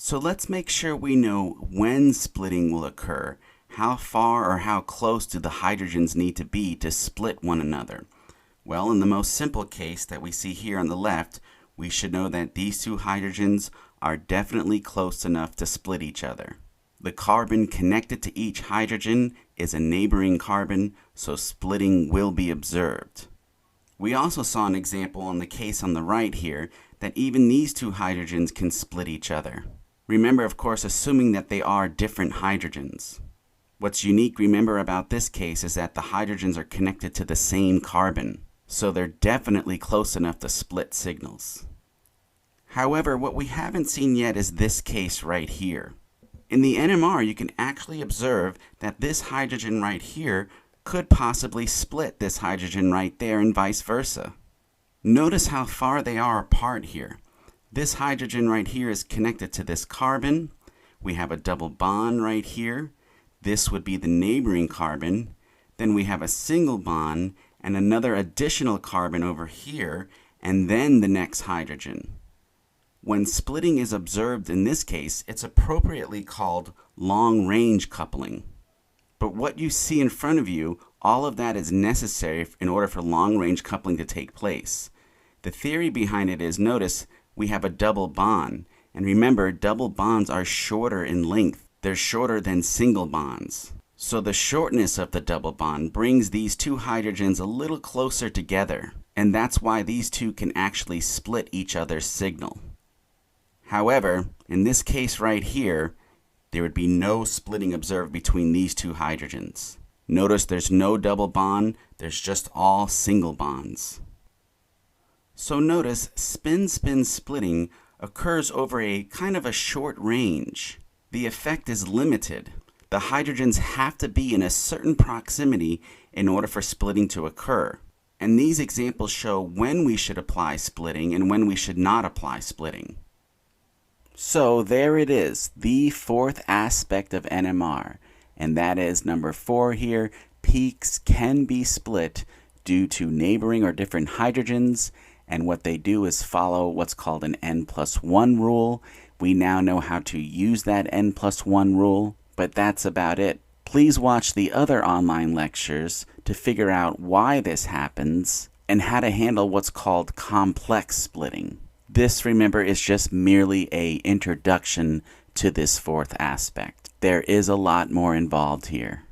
So let's make sure we know when splitting will occur. How far or how close do the hydrogens need to be to split one another? Well, in the most simple case that we see here on the left, we should know that these two hydrogens are definitely close enough to split each other. The carbon connected to each hydrogen is a neighboring carbon, so splitting will be observed. We also saw an example in the case on the right here that even these two hydrogens can split each other. Remember, of course, assuming that they are different hydrogens. What's unique, remember, about this case is that the hydrogens are connected to the same carbon, so they're definitely close enough to split signals. However, what we haven't seen yet is this case right here. In the NMR, you can actually observe that this hydrogen right here could possibly split this hydrogen right there and vice versa. Notice how far they are apart here. This hydrogen right here is connected to this carbon. We have a double bond right here. This would be the neighboring carbon. Then we have a single bond and another additional carbon over here, and then the next hydrogen. When splitting is observed in this case, it's appropriately called long-range coupling. But what you see in front of you, all of that is necessary in order for long-range coupling to take place. The theory behind it is, notice, we have a double bond. And remember, double bonds are shorter in length. They're shorter than single bonds. So the shortness of the double bond brings these two hydrogens a little closer together. And that's why these two can actually split each other's signal. However, in this case right here, there would be no splitting observed between these two hydrogens. Notice there's no double bond, there's just all single bonds. So notice spin-spin splitting occurs over a kind of a short range. The effect is limited. The hydrogens have to be in a certain proximity in order for splitting to occur. And these examples show when we should apply splitting and when we should not apply splitting. So there it is, the fourth aspect of NMR, and that is number 4 here. Peaks can be split due to neighboring or different hydrogens, and what they do is follow what's called an N+1 rule. We now know how to use that N+1 rule, but that's about it. Please watch the other online lectures to figure out why this happens and how to handle what's called complex splitting. This, remember, is just merely an introduction to this fourth aspect. There is a lot more involved here.